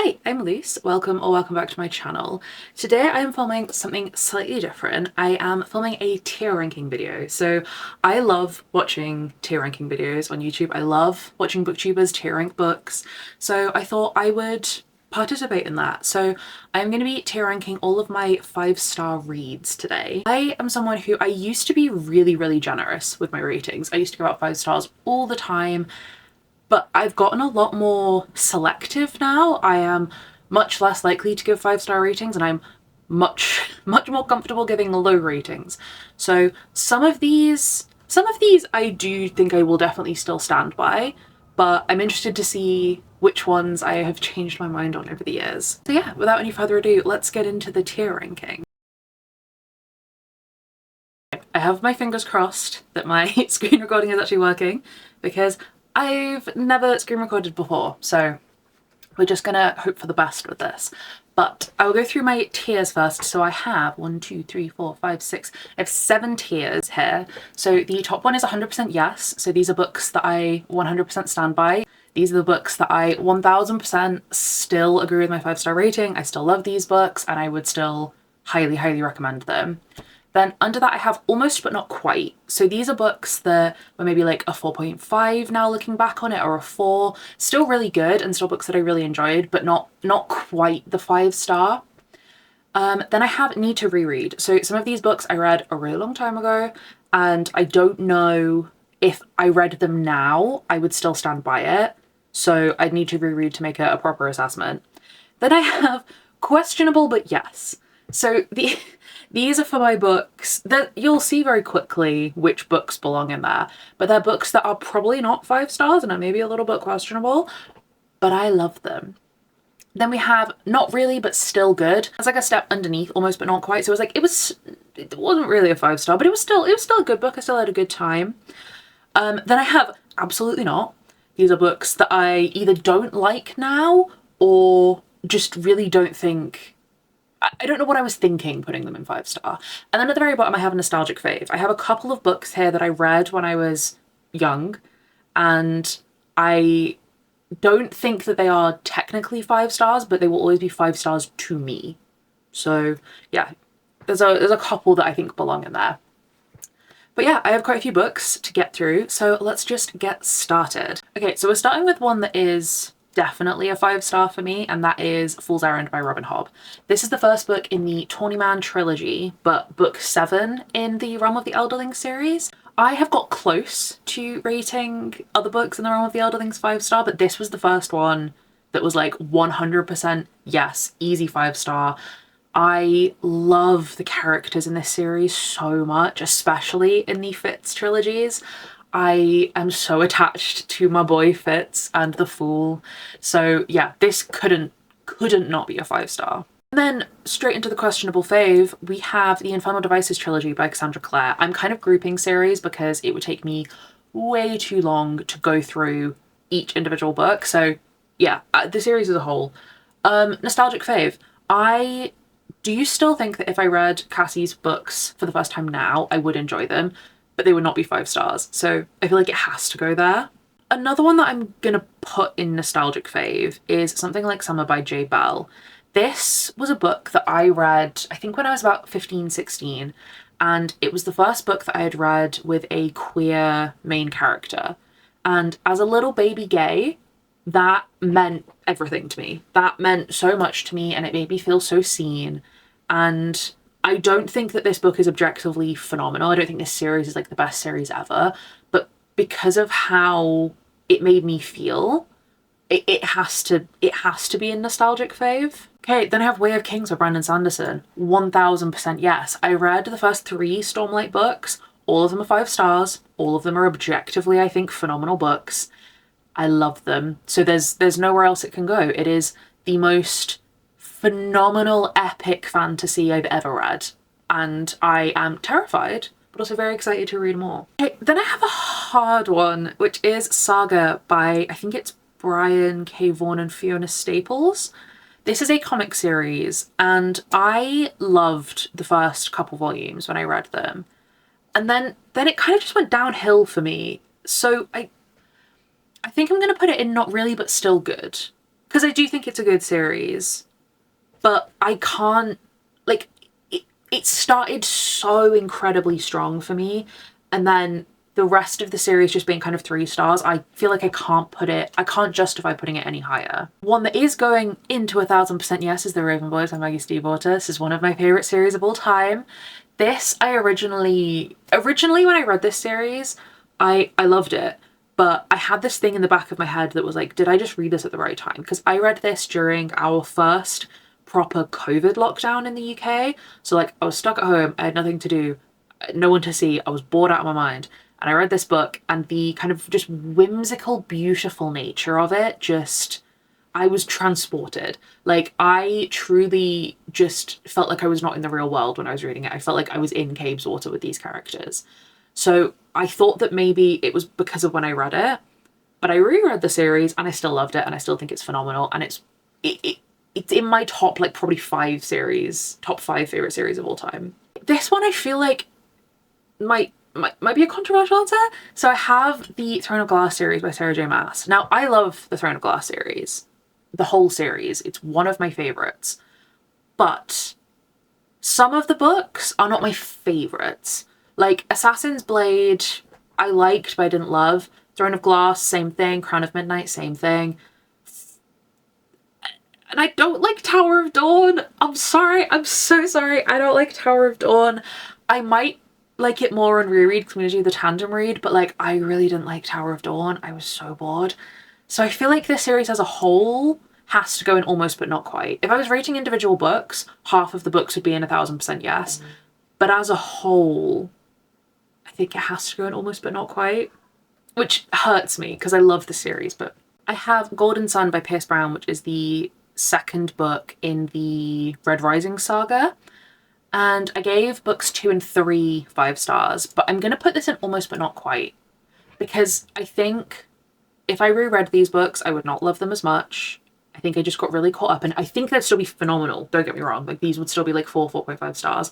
Hi, I'm Elise. Welcome back to my channel. Today I am filming something slightly different. I am filming a tier ranking video. So I love watching tier ranking videos on YouTube. I love watching booktubers tier rank books. So I thought I would participate in that. So I'm going to be tier ranking all of my 5-star reads today. I am someone who I used to be really generous with my ratings. I used to give out 5 stars all the time. But I've gotten a lot more selective now. I am much less likely to give 5-star ratings, and I'm much more comfortable giving low ratings. So some of these I do think I will definitely still stand by, but I'm interested to see which ones I have changed my mind on over the years. So yeah, without any further ado, let's get into the tier ranking. I have my fingers crossed that my screen recording is actually working, because I've never screen recorded before, so we're just gonna hope for the best with this. But I will go through my tiers first. So I have 1, 2, 3, 4, 5, 6. I have 7 tiers here. So the top one is 100% yes. So these are books that I 100% stand by. These are the books that I 1000% still agree with my 5-star rating. I still love these books and I would still highly recommend them. Then under that I have almost but not quite. So these are books that were maybe like a 4.5 now looking back on it, or a 4. Still really good and still books that I really enjoyed, but not quite the 5-star. Then I have need to reread. So some of these books I read a really long time ago, and I don't know if I read them now I would still stand by it. So I'd need to reread to make a proper assessment. Then I have questionable but yes. So these are for my books that you'll see very quickly which books belong in there, but they're books that are probably not 5 stars and are maybe a little bit questionable, but I love them. Then we have not really but still good. It's like a step underneath, almost but not quite. So it wasn't really a 5-star, but it was still a good book. I still had a good time. Then I have absolutely not. These are books that I either don't like now or just really don't think, I don't know what I was thinking putting them in 5-star. And then at the very bottom I have a nostalgic fave. I have a couple of books here that I read when I was young, and I don't think that they are technically 5 stars, but they will always be 5 stars to me. So yeah, there's a couple that I think belong in there. But yeah, I have quite a few books to get through, so let's just get started. Okay, so we're starting with one that is definitely a 5-star for me, and that is Fool's Errand by Robin Hobb. This is the first book in the Tawny Man trilogy, but book 7 in the Realm of the Elderling series. I have got close to rating other books in the Realm of the Elderlings 5-star, but this was the first one that was like 100% yes, easy 5-star. I love the characters in this series so much, especially in the Fitz trilogies. I am so attached to my boy Fitz and the Fool. So yeah, this couldn't not be a 5-star. And then straight into the questionable fave, we have the Infernal Devices trilogy by Cassandra Clare. I'm kind of grouping series because it would take me way too long to go through each individual book. So yeah, the series as a whole. Nostalgic fave. Do you still think that if I read Cassie's books for the first time now, I would enjoy them, but they would not be 5 stars? So I feel like it has to go there. Another one that I'm gonna put in nostalgic fave is Something Like Summer by J. Bell. This was a book that I read, I think when I was about 15, 16, and it was the first book that I had read with a queer main character. And as a little baby gay, that meant everything to me. That meant so much to me, and it made me feel so seen. And I don't think that this book is objectively phenomenal. I don't think this series is like the best series ever, but because of how it made me feel, it has to be a nostalgic fave. Okay, then I have Way of Kings by Brandon Sanderson. 1000% yes. I read the first 3 Stormlight books. All of them are 5 stars. All of them are objectively, I think, phenomenal books. I love them. So there's nowhere else it can go. It is the most phenomenal epic fantasy I've ever read, and I am terrified but also very excited to read more. Okay, then I have a hard one, which is Saga by, I think it's Brian K. Vaughan and Fiona Staples. This is a comic series, and I loved the first couple volumes when I read them, and then it kind of just went downhill for me. So I think I'm going to put it in not really but still good. because I do think it's a good series, but I can't, like, it started so incredibly strong for me, and then the rest of the series just being kind of 3 stars, I feel like I can't justify putting it any higher. One that is going into 1000% yes is The Raven Boys by Maggie Stiefvater. This is one of my favourite series of all time. This, I originally when I read this series, I loved it, but I had this thing in the back of my head that was like, did I just read this at the right time? Because I read this during our first proper COVID lockdown in the UK. So like, I was stuck at home, I had nothing to do, no one to see, I was bored out of my mind. And I read this book, and the kind of just whimsical, beautiful nature of it, just, I was transported. Like, I truly just felt like I was not in the real world when I was reading it. I felt like I was in Cabeswater with these characters. So I thought that maybe it was because of when I read it, but I reread the series and I still loved it, and I still think it's phenomenal, and it's in my top, like, probably top 5 favorite series of all time. This one I feel like might be a controversial answer. So I have the Throne of Glass series by Sarah J Maas. Now, I love the Throne of Glass series, the whole series. It's one of my favorites, but some of the books are not my favorites. Like Assassin's Blade, I liked but I didn't love. Throne of Glass, same thing. Crown of Midnight, same thing. And I don't like Tower of Dawn. I'm sorry. I'm so sorry. I don't like Tower of Dawn. I might like it more on reread because I'm going to do the tandem read, but like, I really didn't like Tower of Dawn. I was so bored. So I feel like this series as a whole has to go in almost but not quite. If I was rating individual books, half of the books would be in 1000% yes. But as a whole, I think it has to go in almost but not quite, which hurts me because I love the series. But I have Golden Sun by Pierce Brown, which is the second book in the Red Rising saga. And I gave books 2 and 3 5 stars, but I'm going to put this in almost but not quite, because I think if I reread these books, I would not love them as much. I think I just got really caught up, and I think they'd still be phenomenal, don't get me wrong, like these would still be like 4.5 stars,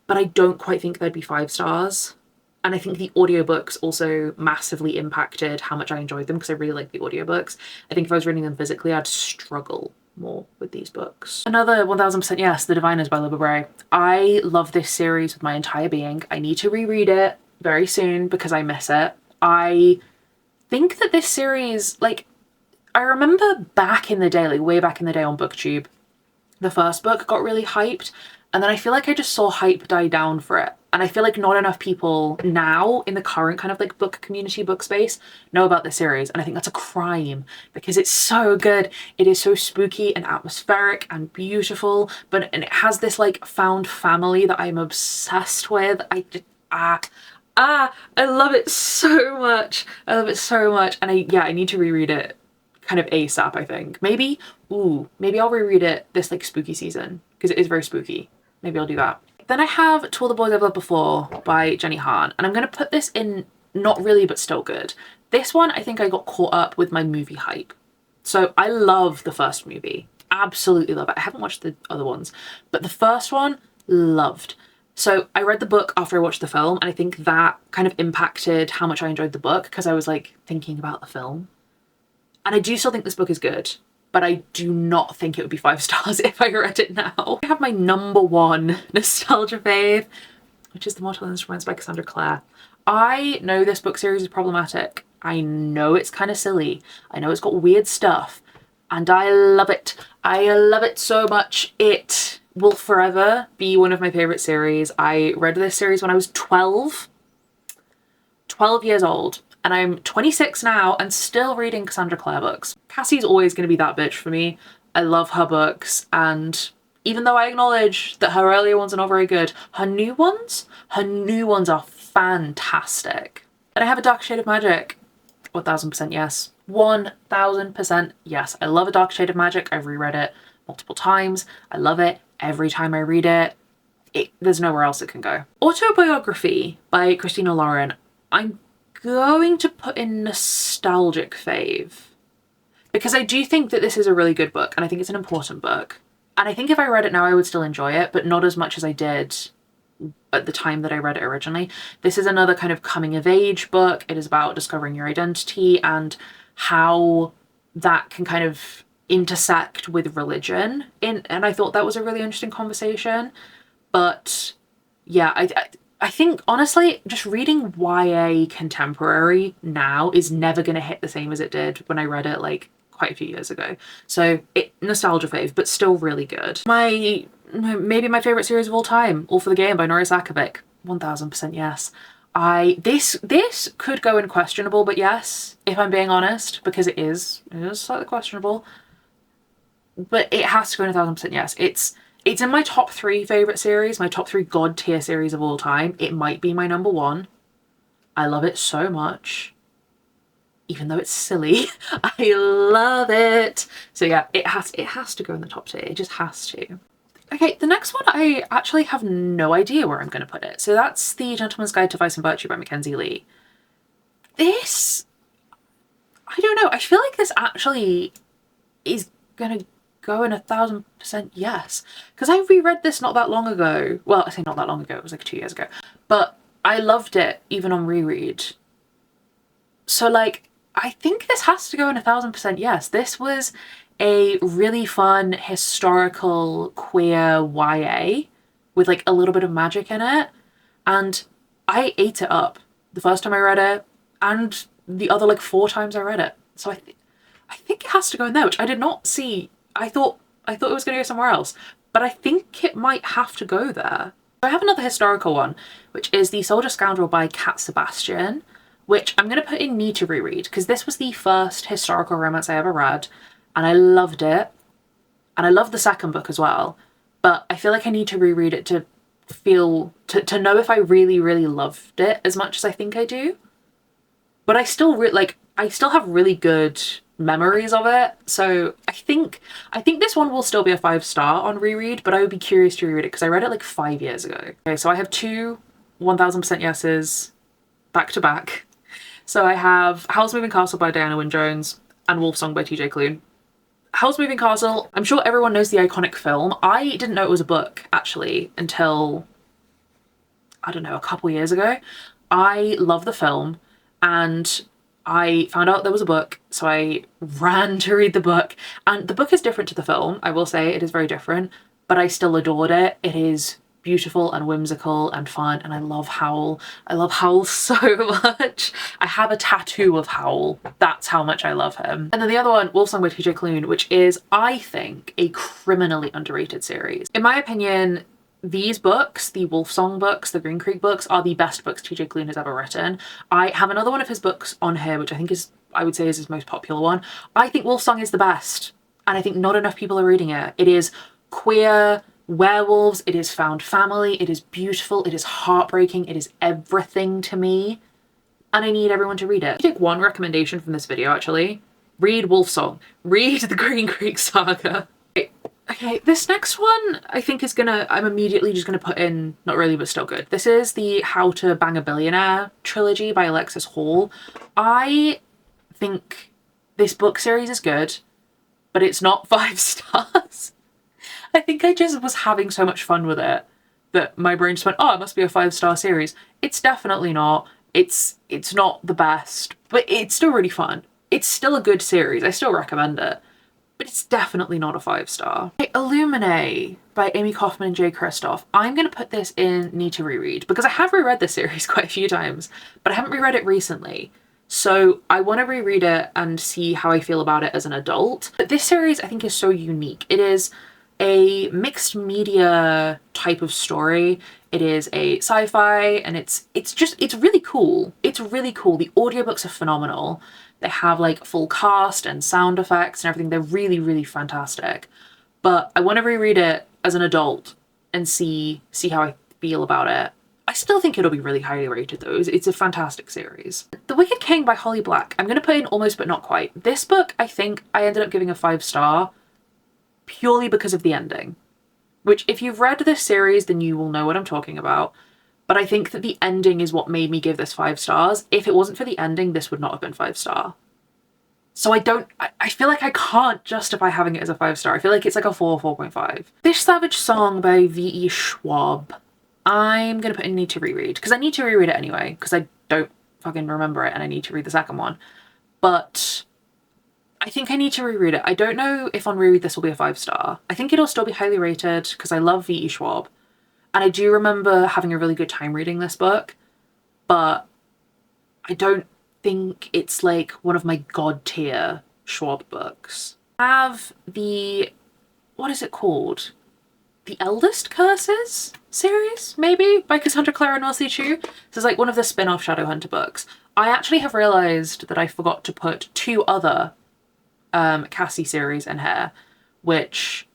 but I don't quite think they'd be 5 stars. And I think the audiobooks also massively impacted how much I enjoyed them, because I really like the audiobooks. I think if I was reading them physically, I'd struggle more with these books. Another 1000% yes, The Diviners by Libba Bray. I love this series with my entire being. I need to reread it very soon because I miss it. I think that this series, like, I remember back in the day, like way back in the day on BookTube, the first book got really hyped, and then I feel like I just saw hype die down for it. And I feel like not enough people now in the current kind of like book community, book space, know about this series. And I think that's a crime because it's so good. It is so spooky and atmospheric and beautiful, and it has this like found family that I'm obsessed with. I love it so much. I love it so much. And I need to reread it kind of ASAP, I think. Maybe I'll reread it this like spooky season because it is very spooky. Maybe I'll do that. Then I have To All the Boys I've Loved Before by Jenny Han, and I'm going to put this in not really but still good. This one, I think I got caught up with my movie hype. So I love the first movie. Absolutely love it. I haven't watched the other ones, but the first one, loved. So I read the book after I watched the film, and I think that kind of impacted how much I enjoyed the book because I was like thinking about the film. And I do still think this book is good, but I do not think it would be 5 stars if I read it now. I have my number 1 nostalgia fave, which is The Mortal Instruments by Cassandra Clare. I know this book series is problematic. I know it's kind of silly. I know it's got weird stuff, and I love it. I love it so much. It will forever be one of my favorite series. I read this series when I was 12 years old. And I'm 26 now and still reading Cassandra Clare books. Cassie's always going to be that bitch for me. I love her books, and even though I acknowledge that her earlier ones are not very good, her new ones are fantastic. And I have A Dark Shade of Magic. 1000% yes. 1000% yes. I love A Dark Shade of Magic. I've reread it multiple times. I love it every time I read it. There's nowhere else it can go. Autobiography by Christina Lauren. I'm going to put in nostalgic fave because I do think that this is a really good book, and I think it's an important book, and I think if I read it now I would still enjoy it, but not as much as I did at the time that I read it originally. This is another kind of coming of age book. It is about discovering your identity and how that can kind of intersect with religion and I thought that was a really interesting conversation. But yeah, I think honestly just reading YA contemporary now is never going to hit the same as it did when I read it like quite a few years ago. So nostalgia fave, but still really good. Maybe my favorite series of all time, All for the Game by Nori Sakovic. 1000% yes. This could go in questionable, but yes, if I'm being honest, because it is slightly questionable, but it has to go in 1000% yes. It's in my top 3 favorite series, my top 3 god tier series of all time. It might be my number 1. I love it so much. Even though it's silly, I love it. So yeah, it has to go in the top tier. It just has to. Okay, the next one I actually have no idea where I'm going to put it. So that's The Gentleman's Guide to Vice and Virtue by Mackenzie Lee. This, I don't know. I feel like this actually is going to go in 1000% yes. Because I reread this not that long ago. Well, I say not that long ago. It was like 2 years ago. But I loved it even on reread. So like, I think this has to go in 1000% yes. This was a really fun historical queer YA with like a little bit of magic in it, and I ate it up the first time I read it and the other like 4 times I read it. So I think it has to go in there, which I did not see. I thought it was going to go somewhere else, but I think it might have to go there. I have another historical one, which is The Soldier Scoundrel by Cat Sebastian, which I'm going to put in need to reread because this was the first historical romance I ever read and I loved it. And I loved the second book as well, but I feel like I need to reread it to to know if I really, really loved it as much as I think I do. But I still have really good memories of it. So I think this one will still be a 5-star on reread, but I would be curious to reread it because I read it like 5 years ago. Okay, so I have 2 1000% yeses back to back. So I have Howl's Moving Castle by Diana Wynne Jones and Wolfsong by TJ Klune. Howl's Moving Castle, I'm sure everyone knows the iconic film. I didn't know it was a book actually until, I don't know, a couple years ago. I love the film and I found out there was a book, so I ran to read the book. And the book is different to the film, I will say, it is very different, but I still adored it. It is beautiful and whimsical and fun, and I love Howl. I love Howl so much. I have a tattoo of Howl. That's how much I love him. And then the other one, Wolfsong by TJ Klune, which is, I think, a criminally underrated series. In my opinion, these books, the Wolfsong books, the Green Creek books, are the best books TJ Klune has ever written. I have another one of his books on here, which I think is, I would say, is his most popular one. I think Wolfsong is the best, and I think not enough people are reading it. It is queer werewolves, it is found family, it is beautiful, it is heartbreaking, it is everything to me, and I need everyone to read it. Take one recommendation from this video actually. Read Wolfsong. Read the Green Creek Saga. Okay, this next one I think is I'm immediately just gonna put in, not really but still good. This is the How to Bang a Billionaire trilogy by Alexis Hall. I think this book series is good, but it's not 5 stars. I think I just was having so much fun with it that my brain just went, oh, it must be a 5-star series. It's definitely not. It's not the best, but it's still really fun. It's still a good series. I still recommend it, but it's definitely not a 5-star. Okay, Illuminae by Amy Kaufman and Jay Kristoff. I'm going to put this in need to reread because I have reread this series quite a few times, but I haven't reread it recently. So I want to reread it and see how I feel about it as an adult. But this series I think is so unique. It is a mixed media type of story. It is a sci-fi and it's really cool. It's really cool. The audiobooks are phenomenal. They have like full cast and sound effects and everything. They're really, really fantastic. But I want to reread it as an adult and see how I feel about it. I still think it'll be really highly rated though. It's a fantastic series. The Wicked King by Holly Black. I'm going to put in almost but not quite. This book I think I ended up giving a 5-star purely because of the ending, which if you've read this series then you will know what I'm talking about, but I think that the ending is what made me give this 5 stars. If it wasn't for the ending, this would not have been 5-star. So I feel like I can't justify having it as a 5-star. I feel like it's like a 4.5. Fish Savage Song by V.E. Schwab. I'm gonna put in need to reread because I need to reread it anyway because I don't fucking remember it and I need to read the second one. But I think I need to reread it. I don't know if on reread this will be a 5-star. I think it'll still be highly rated because I love V.E. Schwab. And I do remember having a really good time reading this book, but I don't think it's like one of my god tier Schwab books. I have the, what is it called? The Eldest Curses series, maybe, by Cassandra Clare and Wesley Chu. This is like one of the spin-off Shadowhunter books. I actually have realised that I forgot to put 2 other Cassie series in here, which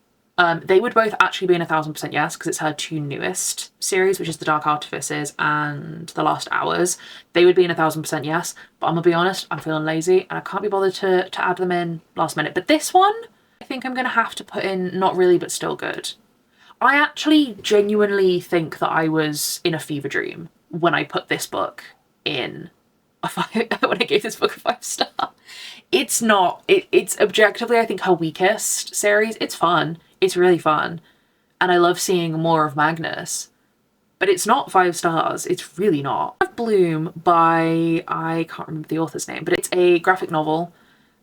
they would both actually be in 1000% yes, because it's her 2 newest series, which is The Dark Artifices and The Last Hours. They would be in 1000% yes, but I'm gonna be honest, I'm feeling lazy and I can't be bothered to add them in last minute. But this one, I think I'm gonna have to put in not really, but still good. I actually genuinely think that I was in a fever dream when I put this book in when I gave this book a 5-star. It's not, it's objectively, I think, her weakest series. It's fun. It's really fun. And I love seeing more of Magnus. But it's not 5 stars. It's really not. Bloom by, I can't remember the author's name, but it's a graphic novel.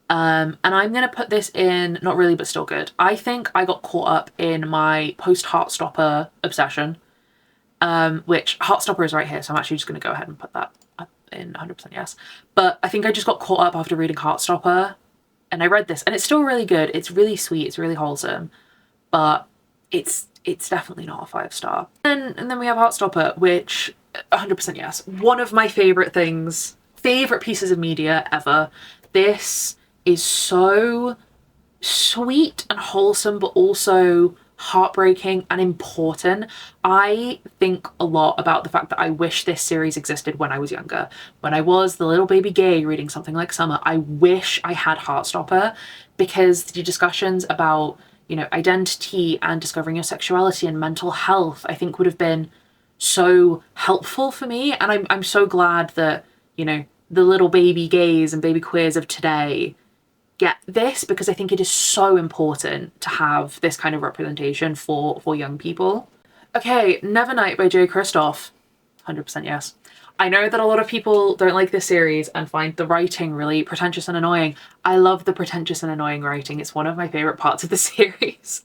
And I'm going to put this in not really, but still good. I think I got caught up in my post-Heartstopper obsession, which Heartstopper is right here. So I'm actually just going to go ahead and put that up in 100% yes. But I think I just got caught up after reading Heartstopper and I read this and it's still really good. It's really sweet. It's really wholesome, but it's definitely not a 5-star. And then we have Heartstopper, which 100% yes. One of my favorite pieces of media ever. This is so sweet and wholesome, but also heartbreaking and important. I think a lot about the fact that I wish this series existed when I was younger. When I was the little baby gay reading Something Like Summer, I wish I had Heartstopper, because the discussions about, you know, identity and discovering your sexuality and mental health, I think would have been so helpful for me. And I'm so glad that, you know, the little baby gays and baby queers of today get this, because I think it is so important to have this kind of representation for young people. Okay, Nevernight by Jay Kristoff. 100% yes. I know that a lot of people don't like this series and find the writing really pretentious and annoying. I love the pretentious and annoying writing. It's one of my favourite parts of the series.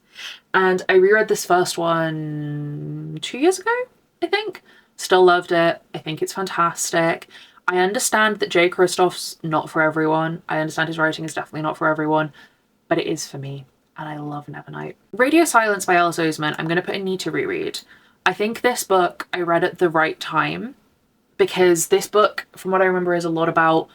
And I reread this first one 2 years ago, I think. Still loved it. I think it's fantastic. I understand that Jay Kristoff's not for everyone. I understand his writing is definitely not for everyone, but it is for me, and I love Nevernight. Radio Silence by Alice Oseman, I'm going to put in need to reread. I think this book I read at the right time, because this book, from what I remember, is a lot about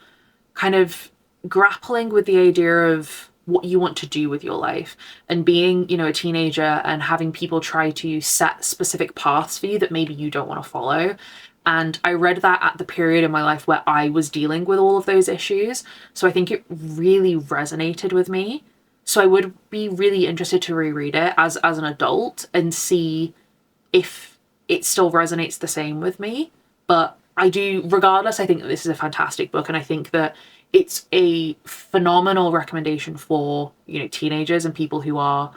kind of grappling with the idea of what you want to do with your life and being, you know, a teenager and having people try to set specific paths for you that maybe you don't want to follow. And I read that at the period in my life where I was dealing with all of those issues. So I think it really resonated with me. So I would be really interested to reread it as an adult and see if it still resonates the same with me. But I do, regardless, I think that this is a fantastic book. And I think that it's a phenomenal recommendation for, you know, teenagers and people who are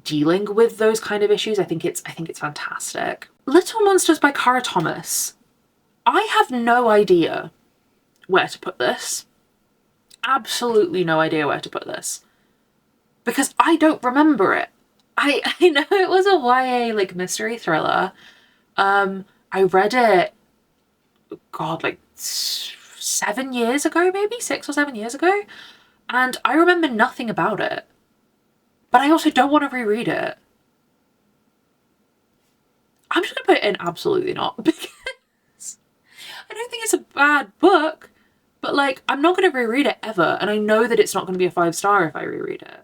dealing with those kind of issues. I think it's fantastic. Little Monsters by Kara Thomas. I have no idea where to put this. Absolutely no idea where to put this. Because I don't remember it. I know it was a YA like mystery thriller. I read it, God, like 7 years ago, maybe 6 or 7 years ago. And I remember nothing about it. But I also don't want to reread it. I'm just gonna put it in absolutely not, because I don't think it's a bad book, but like I'm not gonna reread it ever, and I know that it's not gonna be a 5-star if I reread it.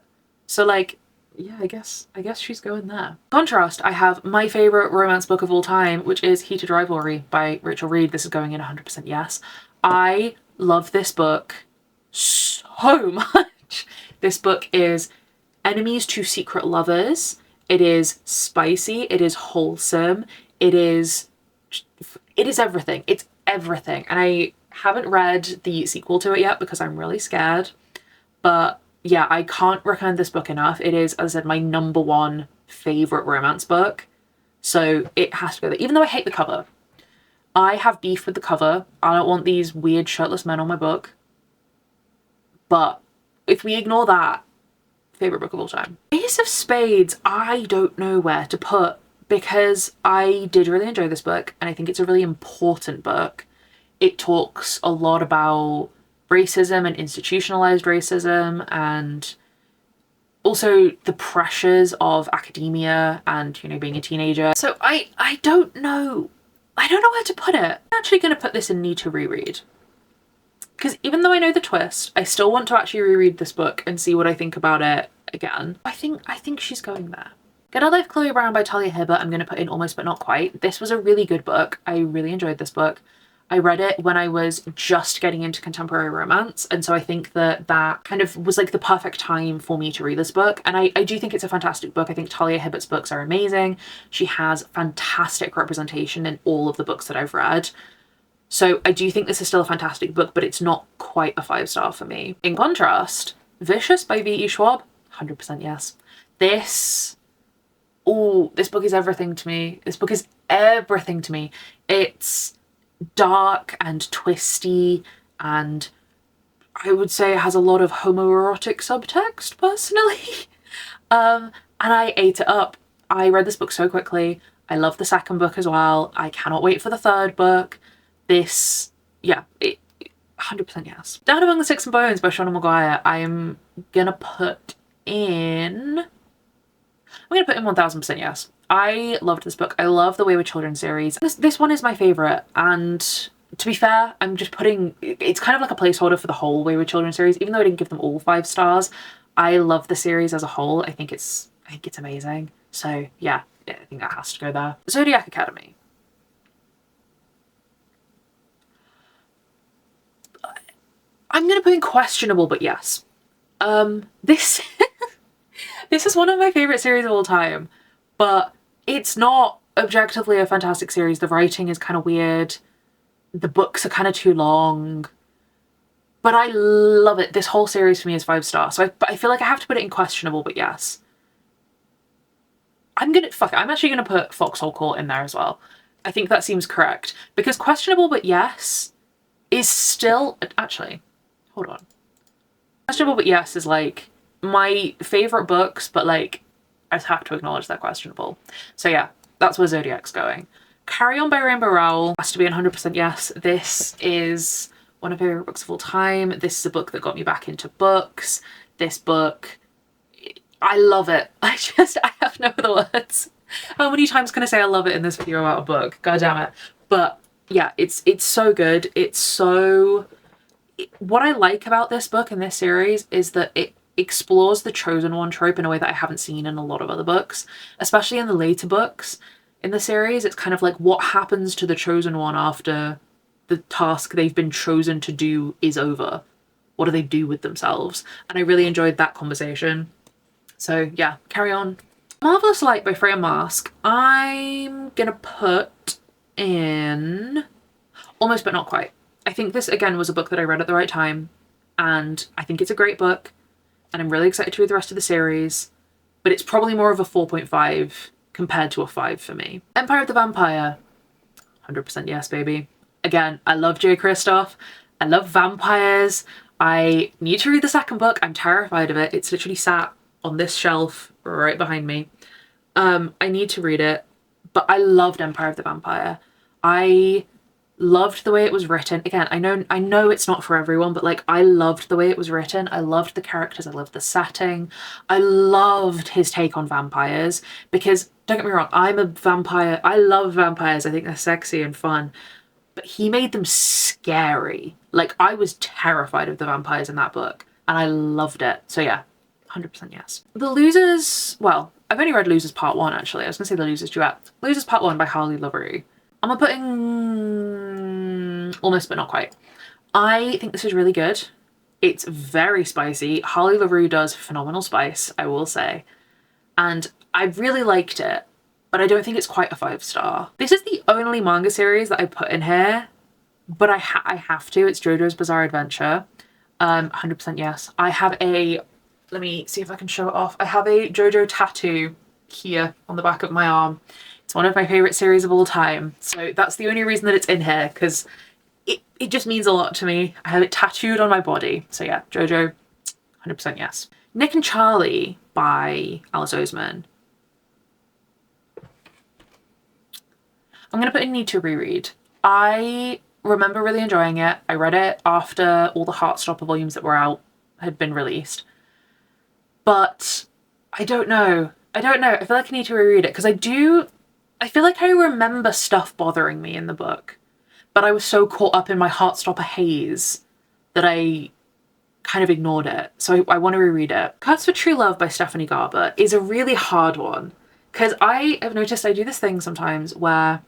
So like, yeah, I guess she's going there. Contrast, I have my favourite romance book of all time, which is Heated Rivalry by Rachel Reed. This is going in 100% yes. I love this book so much. This book is enemies to secret lovers. It is spicy, it is wholesome, it is everything. It's everything. And I haven't read the sequel to it yet because I'm really scared. But yeah, I can't recommend this book enough. It is, as I said, my #1 favourite romance book. So it has to go there. Even though I hate the cover. I have beef with the cover. I don't want these weird shirtless men on my book. But if we ignore that, favorite book of all time. Ace of Spades, I don't know where to put, because I did really enjoy this book and I think it's a really important book. It talks a lot about racism and institutionalized racism, and also the pressures of academia and, you know, being a teenager. So I don't know where to put it. I'm actually going to put this in need to reread, because even though I know the twist, I still want to actually reread this book and see what I think about it again. I think she's going there. Get a Life, Chloe Brown by Talia Hibbert, I'm going to put in Almost But Not Quite. This was a really good book. I really enjoyed this book. I read it when I was just getting into contemporary romance, and so I think that that kind of was like the perfect time for me to read this book. And I do think it's a fantastic book. I think Talia Hibbert's books are amazing. She has fantastic representation in all of the books that I've read. So I do think this is still a fantastic book, but it's not quite a 5-star for me. In contrast, Vicious by V.E. Schwab, 100% yes. This book is everything to me. This book is everything to me. It's dark and twisty, and I would say it has a lot of homoerotic subtext personally. And I ate it up. I read this book so quickly. I love the second book as well. I cannot wait for the third book. This, yeah, 100% yes. Down Among the Sticks and Bones by Shauna Maguire, I'm gonna put in 1000% yes. I loved this book. I love the Wayward Children series. This one is my favourite, and to be fair, I'm just putting, it's kind of like a placeholder for the whole Wayward Children series, even though I didn't give them all 5 stars. I love the series as a whole. I think it's amazing. So yeah, I think that has to go there. Zodiac Academy. I'm gonna put in questionable, but yes. This this is one of my favourite series of all time, but it's not objectively a fantastic series. The writing is kind of weird. The books are kind of too long. But I love it. This whole series for me is 5 stars. So I feel like I have to put it in questionable, but yes. I'm actually gonna put Foxhole Court in there as well. I think that seems correct. Because questionable, but yes is still, actually, hold on. Questionable, but yes is like my favourite books, but like I just have to acknowledge they're questionable. So yeah, that's where Zodiac's going. Carry On by Rainbow Rowell has to be 100% yes. This is one of my favourite books of all time. This is a book that got me back into books. This book, I love it. I have no other words. How many times can I say I love it in this video about a book? God damn it. But yeah, it's so good. What I like about this book and this series is that it explores the chosen one trope in a way that I haven't seen in a lot of other books, especially in the later books in the series. It's kind of like, what happens to the chosen one after the task they've been chosen to do is over? What do they do with themselves? And I really enjoyed that conversation. So yeah, Carry On. Marvelous Light by Freya Marske, I'm gonna put in Almost But Not Quite. I think this again was a book that I read at the right time, and I think it's a great book, and I'm really excited to read the rest of the series, but it's probably more of a 4.5 compared to a 5 for me. Empire of the Vampire, 100% yes, baby. Again, I love Jay Kristoff. I love vampires. I need to read the second book. I'm terrified of it. It's literally sat on this shelf right behind me. I need to read it, but I loved Empire of the Vampire. I loved the way it was written. Again, I know it's not for everyone, but like, I loved the way it was written. I loved the characters. I loved the setting. I loved his take on vampires, because don't get me wrong, I'm a vampire. I love vampires. I think they're sexy and fun, but he made them scary. Like, I was terrified of the vampires in that book, and I loved it. So yeah, 100% yes. The Losers, well, I've only read Losers Part 1 actually. I was gonna say The Losers Duet. Losers Part 1 by Harley Lavery. I'm gonna put in Almost But Not Quite. I think this is really good. It's very spicy. Harley Lavery does phenomenal spice, I will say. And I really liked it, but I don't think it's quite a 5-star. This is the only manga series that I put in here, but I have to. It's JoJo's Bizarre Adventure. 100% yes. I have a, let me see if I can show it off. I have a JoJo tattoo here on the back of my arm. It's one of my favourite series of all time. So that's the only reason that it's in here, because it just means a lot to me. I have it tattooed on my body. So yeah, JoJo, 100% yes. Nick and Charlie by Alice Oseman. I'm going to put in need to reread. I remember really enjoying it. I read it after all the Heartstopper volumes that were out had been released. But I don't know. I feel like I need to reread it because I feel like I remember stuff bothering me in the book, but I was so caught up in my Heartstopper haze that I kind of ignored it. So I want to reread it. Curse for True Love by Stephanie Garber is a really hard one because I have noticed I do this thing sometimes where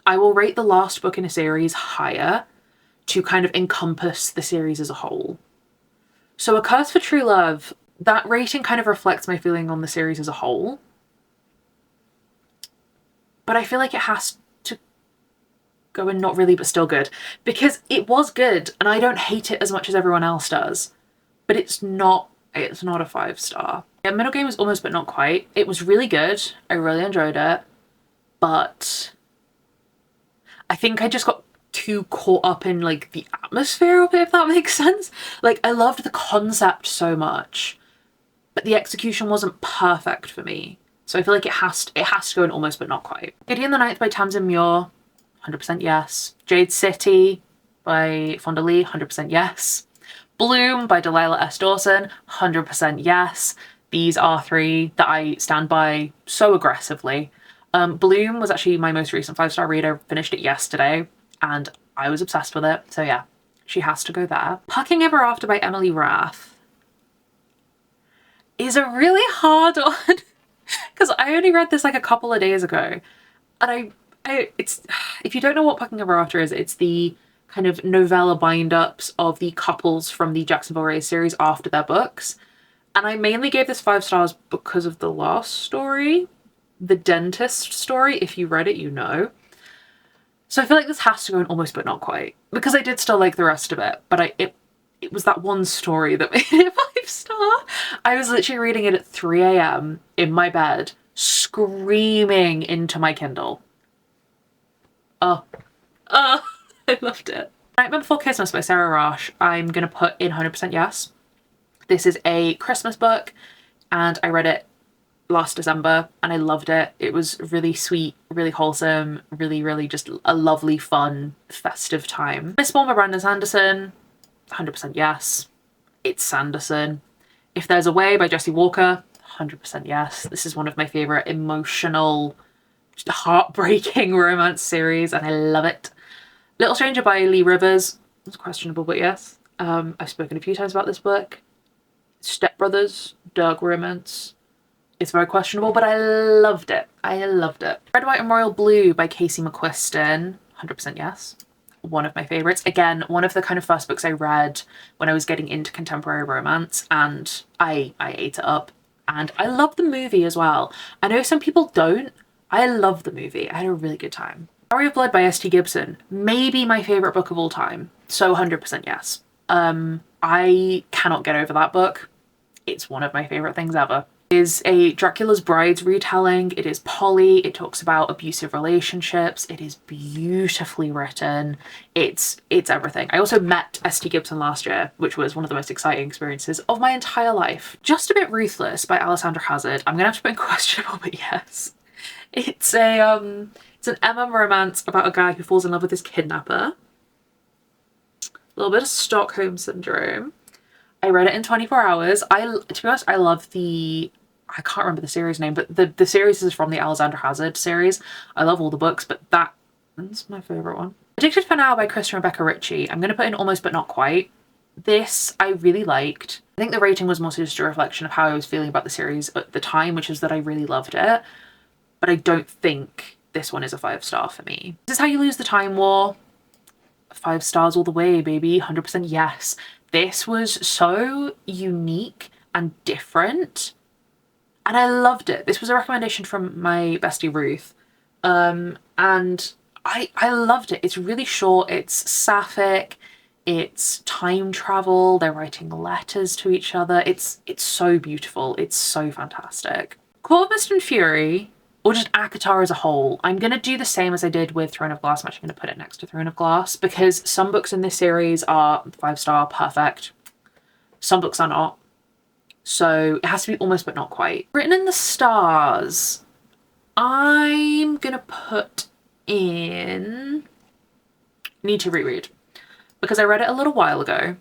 I will rate the last book in a series higher to kind of encompass the series as a whole. So A Curse for True Love, that rating kind of reflects my feeling on the series as a whole. But I feel like it has to go in not really, but still good. Because it was good, and I don't hate it as much as everyone else does. But it's not a 5-star. Yeah, Middle Game was almost, but not quite. It was really good. I really enjoyed it. But I think I just got too caught up in like the atmosphere of it, if that makes sense. Like, I loved the concept so much, but the execution wasn't perfect for me. So I feel like it has to go in almost, but not quite. Gideon the Ninth by Tamsin Muir, 100% yes. Jade City by Fonda Lee, 100% yes. Bloom by Delilah S. Dawson, 100% yes. These are three that I stand by so aggressively. Bloom was actually my most recent 5-star read. I finished it yesterday and I was obsessed with it. So yeah, she has to go there. Pucking Ever After by Emily Rath is a really hard one because I only read this like a couple of days ago. And it's, if you don't know what Pucking Ever After is, it's the kind of novella bind-ups of the couples from the Jacksonville Rays series after their books. And I mainly gave this 5 stars because of the last story, the dentist story. If you read it, you know. So I feel like this has to go in almost, but not quite, because I did still like the rest of it, but it was that one story that made it 5-star. I was literally reading it at 3 a.m. in my bed, screaming into my Kindle. I loved it. Nightmare Before Christmas by Sarah Rush, I'm gonna put in 100% yes. This is a Christmas book and I read it last December and I loved it. It was really sweet, really wholesome, really just a lovely, fun, festive time. Mistborn by Brandon Sanderson, 100% yes. It's Sanderson. If There's a Way by Jessie Walker, 100% yes. This is one of my favourite emotional, just heartbreaking romance series and I love it. Little Stranger by Lee Rivers, it's questionable, but yes. I've spoken a few times about this book. Step Brothers, dark romance. It's very questionable, but I loved it. I loved it. Red, White and Royal Blue by Casey McQuiston, 100% yes. One of my favourites. Again, one of the kind of first books I read when I was getting into contemporary romance and I ate it up. And I love the movie as well. I know some people don't. I love the movie. I had a really good time. Story of Blood by S.T. Gibson, maybe my favourite book of all time. So 100% yes. I cannot get over that book. It's one of my favourite things ever. It is a Dracula's Brides retelling. It is Polly. It talks about abusive relationships. It is beautifully written. It's everything. I also met S.T. Gibson last year, which was one of the most exciting experiences of my entire life. Just a Bit Ruthless by Alessandra Hazard. I'm gonna have to put in questionable, but yes. It's an MM romance about a guy who falls in love with his kidnapper. A little bit of Stockholm Syndrome. I read it in 24 hours. To be honest, I love I can't remember the series name, but the series is from the Alexandra Hazard series. I love all the books, but that's my favourite one. Addicted for Now by Chris and Rebecca Ritchie. I'm going to put in almost, but not quite. This I really liked. I think the rating was mostly just a reflection of how I was feeling about the series at the time, which is that I really loved it. But I don't think this one is a 5-star for me. This Is How You Lose the Time War. 5 stars all the way, baby. 100% yes. This was so unique and different and I loved it. This was a recommendation from my bestie Ruth and I loved it. It's really short, it's sapphic, it's time travel, they're writing letters to each other. It's so beautiful, it's so fantastic. Court of Mist and Fury, or just ACOTAR as a whole, I'm going to do the same as I did with Throne of Glass. I'm actually going to put it next to Throne of Glass because some books in this series are 5-star, perfect. Some books are not. So it has to be almost but not quite. Written in the Stars, I'm gonna put in Need to Reread, because I read it a little while ago,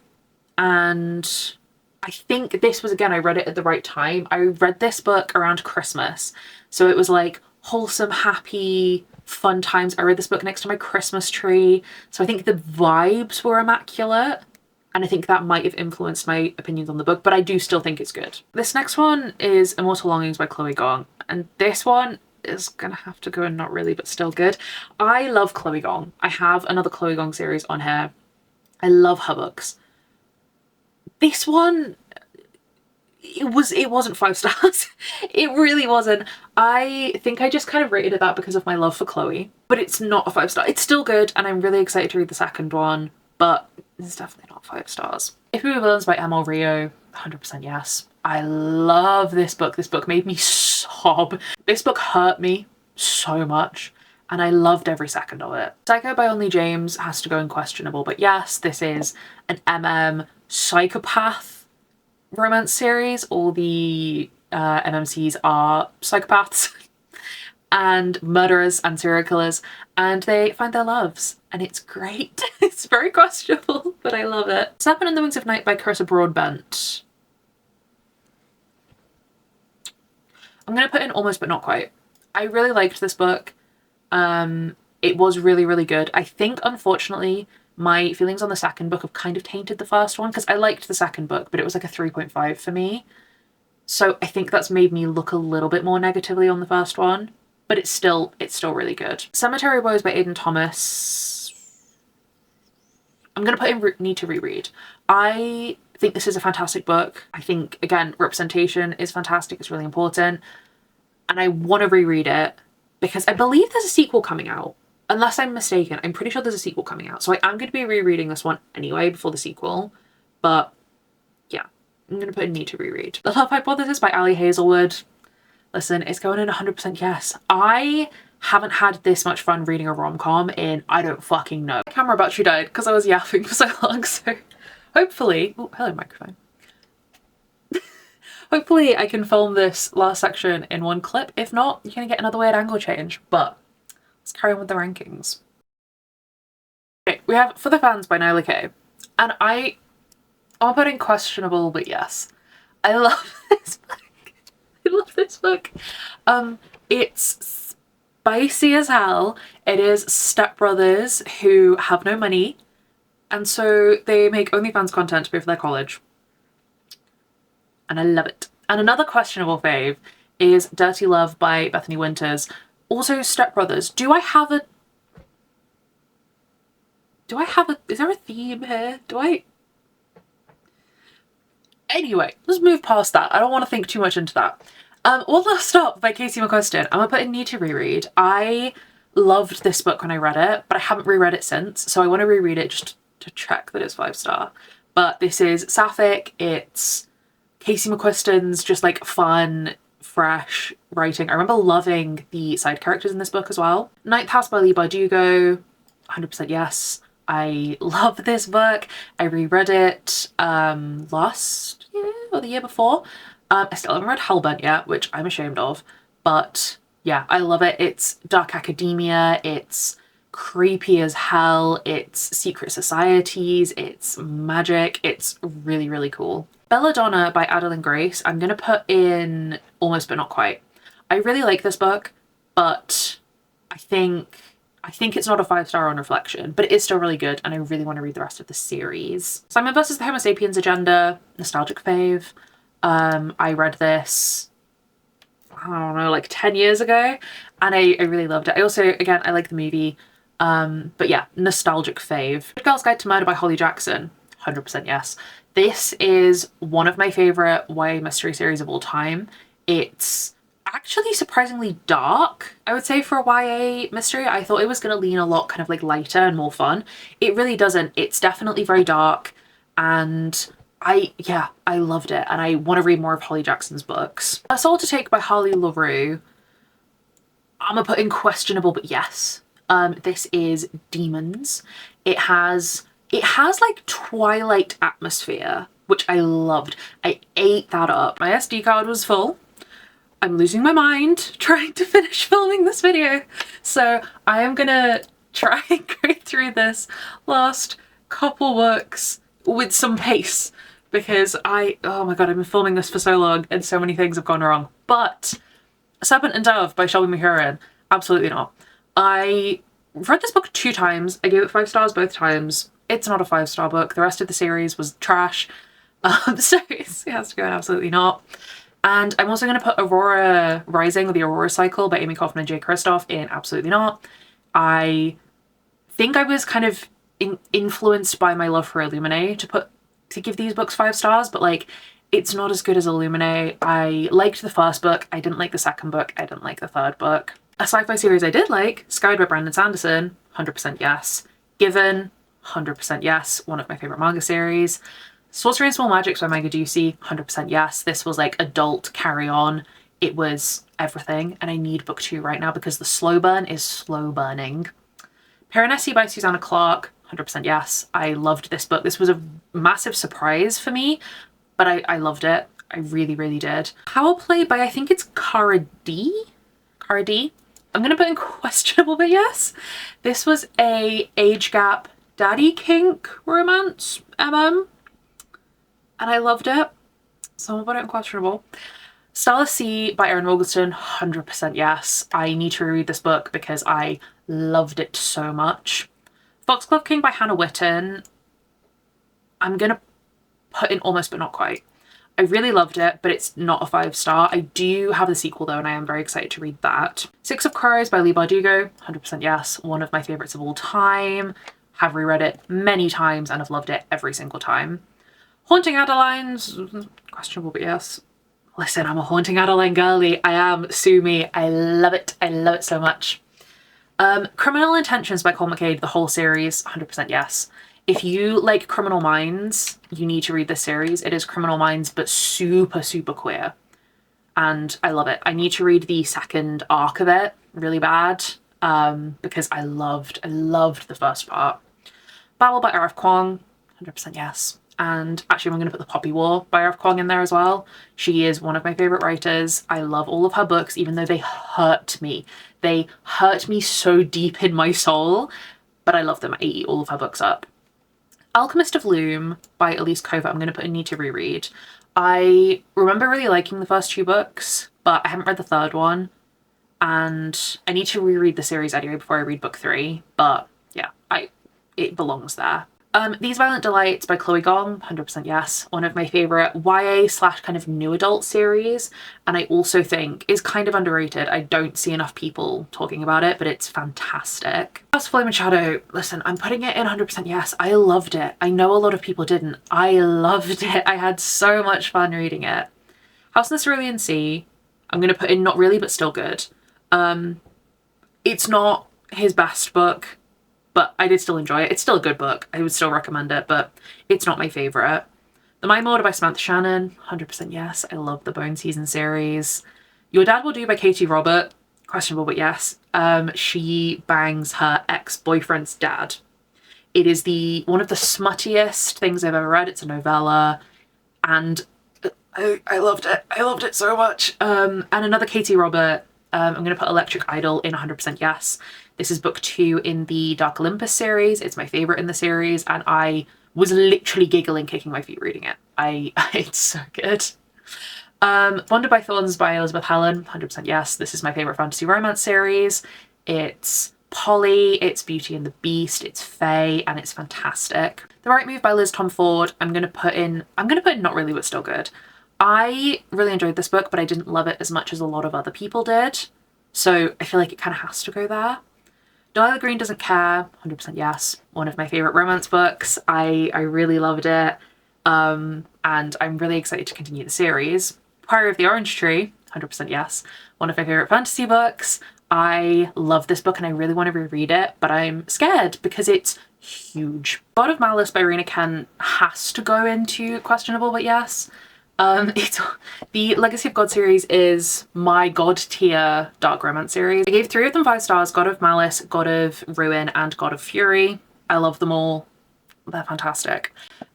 and I think this was, again, I read it at the right time. I read this book around Christmas, so it was like wholesome, happy, fun times. I read this book next to my Christmas tree, so I think the vibes were immaculate, and I think that might have influenced my opinions on the book, but I do still think it's good. This next one is Immortal Longings by Chloe Gong, and this one is gonna have to go in not really, but still good. I love Chloe Gong. I have another Chloe Gong series on here. I love her books. This one, it wasn't 5 stars. It really wasn't. I think I just kind of rated it that because of my love for Chloe, but it's not a 5 star. It's still good, and I'm really excited to read the second one, but it's definitely not 5 stars. If We Were Villains by Emil Rio, 100% yes. I love this book. This book made me sob. This book hurt me so much, and I loved every second of it. Psycho by Onley James has to go in questionable, but yes, this is an psychopath romance series. All the MMCs are psychopaths and murderers and serial killers, and they find their loves, and it's great. It's very questionable, but I love it. Serpent and the Wings of Night by Carissa Broadbent. I'm gonna put in almost but not quite. I really liked this book. It was really, really good. I think, unfortunately, my feelings on the second book have kind of tainted the first one, because I liked the second book, but it was like a 3.5 for me. So I think that's made me look a little bit more negatively on the first one, but it's still really good. Cemetery Boys by Aidan Thomas. I'm gonna put in Need to Reread. I think this is a fantastic book. I think, again, representation is fantastic. It's really important. And I want to reread it because I believe there's a sequel coming out. Unless I'm mistaken, I'm pretty sure there's a sequel coming out. So I am going to be rereading this one anyway before the sequel. But yeah, I'm going to put in Need to Reread. The Love Hypothesis by Ali Hazelwood. Listen, it's going in 100% yes. I haven't had this much fun reading a rom-com in I don't fucking know. My camera battery died because I was yapping for so long, so hopefully... Oh, hello microphone. Hopefully I can film this last section in one clip. If not, you're gonna get another weird angle change, but let's carry on with the rankings. Okay, we have For the Fans by Nyla Kay, and I'm putting questionable, but yes. I love this book. I love this book. It's spicy as hell. It is stepbrothers who have no money, and so they make OnlyFans content to pay for their college. And I love it. And another questionable fave is Dirty Love by Bethany Winters. Also stepbrothers. Is there a theme here? Anyway, let's move past that. I don't want to think too much into that. One Last Stop by Casey McQuiston. I'm gonna put in Need to Reread. I loved this book when I read it, but I haven't reread it since, so I want to reread it just to check that it's 5 star. But this is sapphic. It's Casey McQuiston's just like fun, fresh writing. I remember loving the side characters in this book as well. Ninth House by Leigh Bardugo, 100% yes. I love this book. I reread it last year or the year before. I still haven't read Hellbent yet, which I'm ashamed of, but yeah, I love it. It's dark academia, it's creepy as hell, it's secret societies, it's magic, it's really, really cool. Belladonna by Adeline Grace, I'm gonna put in almost but not quite. I really like this book, but I think it's not a 5 star on reflection, but it is still really good, and I really want to read the rest of the series. Simon vs. the Homo Sapiens Agenda, nostalgic fave. I read this, I don't know, like 10 years ago, and I really loved it. I also, again, I like the movie, but yeah, nostalgic fave. Good Girl's Guide to Murder by Holly Jackson, 100% yes. This is one of my favourite YA mystery series of all time. It's actually surprisingly dark, I would say, for a YA mystery. I thought it was going to lean a lot kind of like lighter and more fun. It really doesn't. It's definitely very dark, and I loved it, and I want to read more of Holly Jackson's books. A Soul to Take by Harley LaRue. I'm gonna put in questionable, but yes. This is Demons. It has like Twilight atmosphere, which I loved. I ate that up. My SD card was full. I'm losing my mind trying to finish filming this video. So I am gonna try and go through this last couple books with some pace because oh my god, I've been filming this for so long and so many things have gone wrong. But Serpent and Dove by Shelby McEwen, absolutely not. I read this book 2 times. I gave it 5 stars both times. It's not a 5-star book. The rest of the series was trash. So it has to go in absolutely not. And I'm also going to put Aurora Rising, or the Aurora Cycle by Amy Kaufman and Jay Kristoff in absolutely not. I think I was kind of influenced by my love for Illuminae to give these books 5 stars, but like it's not as good as Illuminae. I liked the first book. I didn't like the second book. I didn't like the third book. A sci-fi series I did like, Skyed by Brandon Sanderson, 100% yes. Given, 100% yes. One of my favorite manga series. Sorcery and Small Magics by Manga Juicy, 100% yes. This was like adult carry on. It was everything, and I need book 2 right now because the slow burn is slow burning. Piranesi by Susanna Clarke, 100% yes. I loved this book. This was a massive surprise for me, but I loved it. I really, really did. Power Play by, I think it's Cara D? Cara D? I'm gonna put in questionable, but yes. This was a age gap daddy kink romance, and I loved it. So I'm gonna put it in questionable. Stella Sea by Erin Morgenstern, 100% yes. I need to reread this book because I loved it so much. Foxglove King by Hannah Witten, I'm gonna put in almost but not quite. I really loved it, but it's not a 5-star. I do have the sequel though, and I am very excited to read that. Six of Crows by Leigh Bardugo, 100% yes. One of my favorites of all time. Have reread it many times and have loved it every single time. Haunting Adeline's questionable, but yes. Listen, I'm a Haunting Adeline girly. I am. Sue me. I love it. I love it so much. Criminal Intentions by Cole McCade, the whole series, 100% yes. If you like Criminal Minds, you need to read this series. It is Criminal Minds, but super, super queer. And I love it. I need to read the second arc of it really bad because I loved the first part. Babel by R.F. Kuang, 100% yes. And actually I'm going to put The Poppy War by R.F. Kuang in there as well. She is one of my favourite writers. I love all of her books, even though they hurt me. They hurt me so deep in my soul, but I love them. I eat all of her books up. Alchemist of Loom by Elise Kova, I'm going to put a need to reread. I remember really liking the first 2 books, but I haven't read the third one. And I need to reread the series anyway before I read book 3. But yeah, it belongs there. These Violent Delights by Chloe Gong, 100% yes. One of my favourite YA / kind of new adult series, and I also think is kind of underrated. I don't see enough people talking about it, but it's fantastic. House of Flame and Shadow, listen, I'm putting it in 100% yes. I loved it. I know a lot of people didn't. I loved it. I had so much fun reading it. House in the Cerulean Sea, I'm going to put in not really, but still good. It's not his best book, but I did still enjoy it. It's still a good book. I would still recommend it, but it's not my favourite. The Mind Mortar by Samantha Shannon, 100% yes. I love the Bone Season series. Your Dad Will Do by Katie Robert, questionable, but yes. She bangs her ex-boyfriend's dad. It is one of the smuttiest things I've ever read. It's a novella, and I loved it. I loved it so much. And another Katie Robert, I'm going to put Electric Idol in 100% yes. This is book 2 in the Dark Olympus series. It's my favourite in the series, and I was literally giggling, kicking my feet reading it. It's so good. Bonded by Thorns by Elizabeth Helen, 100% yes. This is my favourite fantasy romance series. It's Polly, it's Beauty and the Beast, it's Fae, and it's fantastic. The Right Move by Liz Tom Ford, I'm gonna put in not really, but still good. I really enjoyed this book, but I didn't love it as much as a lot of other people did. So I feel like it kind of has to go there. Delilah Green Doesn't Care, 100% yes. One of my favourite romance books. I really loved it. And I'm really excited to continue the series. Priory of the Orange Tree, 100% yes. One of my favourite fantasy books. I love this book and I really want to reread it, but I'm scared because it's huge. God of Malice by Rena Kent has to go into questionable, but yes. The Legacy of God series is my god tier dark romance series. I gave 3 of them 5 stars: God of Malice, God of Ruin, and God of Fury. I love them all. They're fantastic.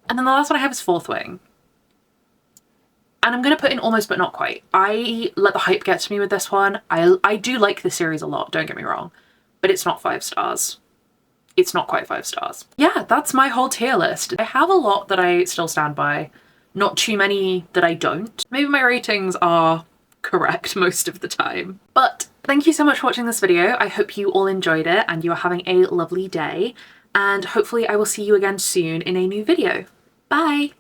And then the last one I have is Fourth Wing. And I'm going to put in almost but not quite. I let the hype get to me with this one. I do like the series a lot, don't get me wrong, but it's not 5 stars. It's not quite 5 stars. Yeah, that's my whole tier list. I have a lot that I still stand by, not too many that I don't. Maybe my ratings are correct most of the time. But thank you so much for watching this video. I hope you all enjoyed it and you are having a lovely day, and hopefully I will see you again soon in a new video. Bye!